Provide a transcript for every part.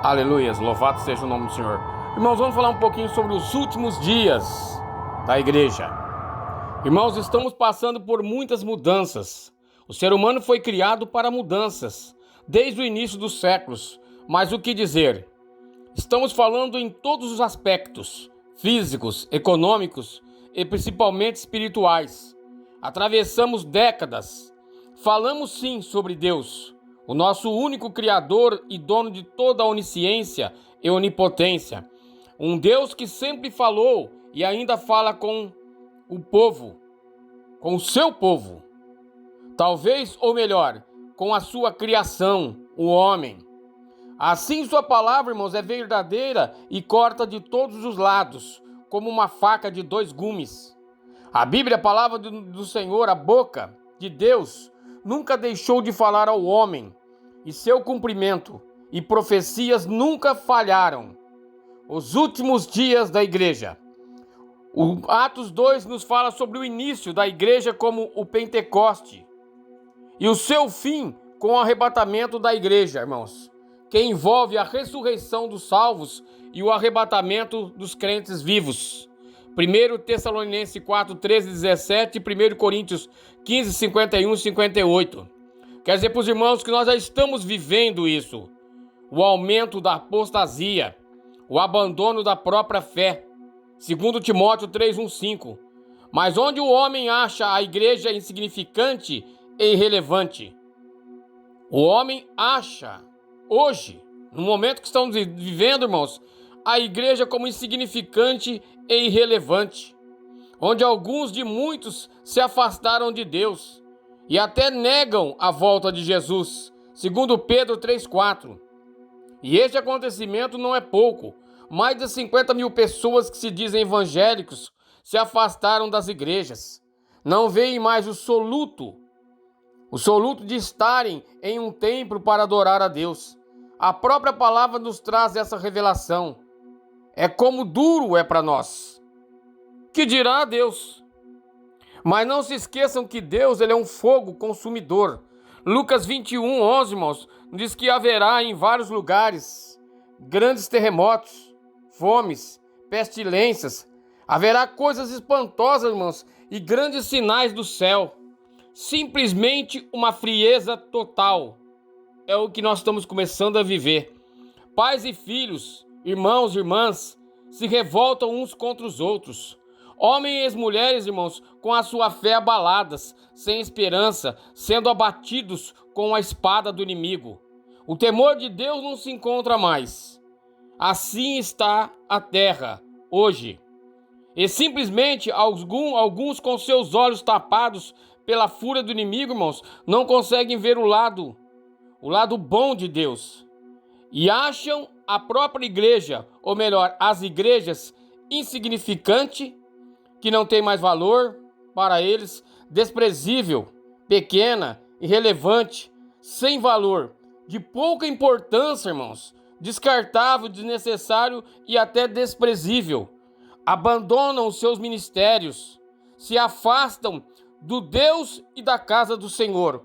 Aleluias, louvado seja o nome do Senhor. Irmãos, vamos falar um pouquinho sobre os últimos dias da igreja. Irmãos, estamos passando por muitas mudanças. O ser humano foi criado para mudanças, desde o início dos séculos. Mas o que dizer? Estamos falando em todos os aspectos, físicos, econômicos e principalmente espirituais. Atravessamos décadas. Falamos sim sobre Deus, o nosso único Criador e dono de toda a onisciência e onipotência. Um Deus que sempre falou e ainda fala com o povo, com o seu povo. Talvez, ou melhor, com a sua criação, o homem. Assim sua palavra, irmãos, é verdadeira e corta de todos os lados, como uma faca de dois gumes. A Bíblia, a palavra do Senhor, a boca de Deus, nunca deixou de falar ao homem, e seu cumprimento e profecias nunca falharam. Os últimos dias da igreja. O Atos 2 nos fala sobre o início da igreja como o Pentecoste, e o seu fim com o arrebatamento da igreja, irmãos, que envolve a ressurreição dos salvos e o arrebatamento dos crentes vivos. 1 Tessalonicenses 4, 13 e 17 e 1 Coríntios 15, 51 e 58. Quer dizer para os irmãos que nós já estamos vivendo isso. O aumento da apostasia, o abandono da própria fé. 2 Timóteo 3, 1, 5. Mas onde o homem acha a igreja insignificante e irrelevante? O homem acha, hoje, no momento que estamos vivendo, irmãos, a igreja como insignificante e irrelevante, onde alguns de muitos se afastaram de Deus e até negam a volta de Jesus, segundo Pedro 3,4. E este acontecimento não é pouco. Mais de 50 mil pessoas que se dizem evangélicos se afastaram das igrejas. Não veem mais o soluto de estarem em um templo para adorar a Deus. A própria palavra nos traz essa revelação. É como duro é para nós. Que dirá a Deus? Mas não se esqueçam que Deus ele é um fogo consumidor. Lucas 21, 11, irmãos, diz que haverá em vários lugares grandes terremotos, fomes, pestilências. Haverá coisas espantosas, irmãos, e grandes sinais do céu. Simplesmente uma frieza total. É o que nós estamos começando a viver. Pais e filhos, irmãos e irmãs, se revoltam uns contra os outros. Homens e mulheres, irmãos, com a sua fé abaladas, sem esperança, sendo abatidos com a espada do inimigo. O temor de Deus não se encontra mais. Assim está a terra hoje. E simplesmente alguns com seus olhos tapados pela fúria do inimigo, irmãos, não conseguem ver o lado bom de Deus. E acham a própria igreja, ou melhor, as igrejas, insignificante, que não tem mais valor para eles, desprezível, pequena, irrelevante, sem valor, de pouca importância, irmãos, descartável, desnecessário e até desprezível. Abandonam os seus ministérios, se afastam do Deus e da casa do Senhor.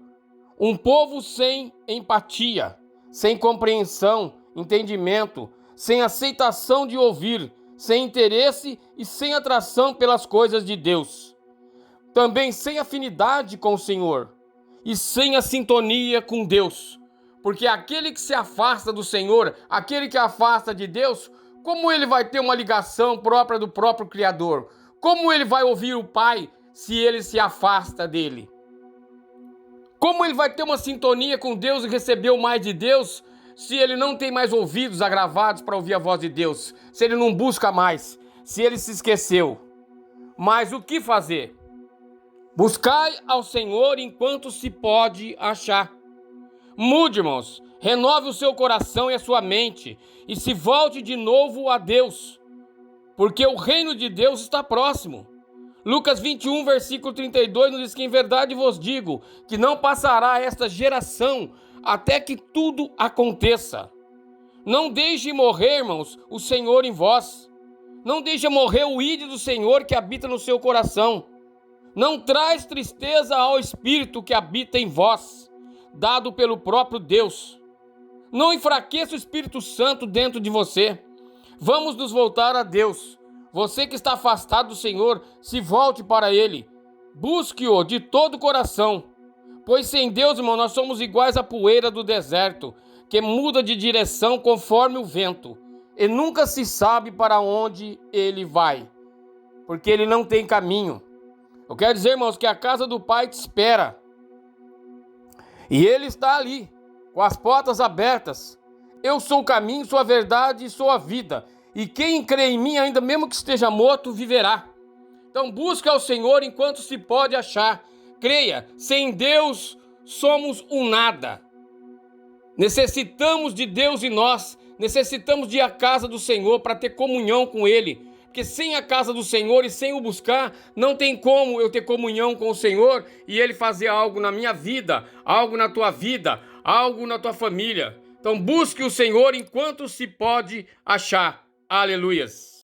Um povo sem empatia, sem compreensão, entendimento, sem aceitação de ouvir, sem interesse e sem atração pelas coisas de Deus. Também sem afinidade com o Senhor e sem a sintonia com Deus. Porque aquele que se afasta do Senhor, aquele que afasta de Deus, como ele vai ter uma ligação própria do próprio Criador? Como ele vai ouvir o Pai se ele se afasta dele? Como ele vai ter uma sintonia com Deus e receber o mais de Deus se ele não tem mais ouvidos agravados para ouvir a voz de Deus? Se ele não busca mais, se ele se esqueceu. Mas o que fazer? Buscai ao Senhor enquanto se pode achar. Mude, irmãos, renove o seu coração e a sua mente e se volte de novo a Deus, porque o reino de Deus está próximo. Lucas 21, versículo 32 nos diz que em verdade vos digo que não passará esta geração até que tudo aconteça. Não deixe morrer, irmãos, o Senhor em vós. Não deixe morrer o ídolo do Senhor que habita no seu coração. Não traz tristeza ao Espírito que habita em vós, dado pelo próprio Deus. Não enfraqueça o Espírito Santo dentro de você. Vamos nos voltar a Deus. Você que está afastado do Senhor, se volte para Ele. Busque-o de todo o coração. Pois sem Deus, irmão, nós somos iguais à poeira do deserto, que muda de direção conforme o vento, e nunca se sabe para onde ele vai, porque ele não tem caminho. Eu quero dizer, irmãos, que a casa do Pai te espera, e Ele está ali, com as portas abertas. Eu sou o caminho, sou a verdade e sou a vida, e quem crê em mim, ainda mesmo que esteja morto, viverá. Então busca ao Senhor enquanto se pode achar. Creia, sem Deus somos um nada. Necessitamos de Deus em nós, necessitamos de ir à casa do Senhor para ter comunhão com Ele. Porque sem a casa do Senhor e sem o buscar, não tem como eu ter comunhão com o Senhor e Ele fazer algo na minha vida, algo na tua vida, algo na tua família. Então busque o Senhor enquanto se pode achar. Aleluias.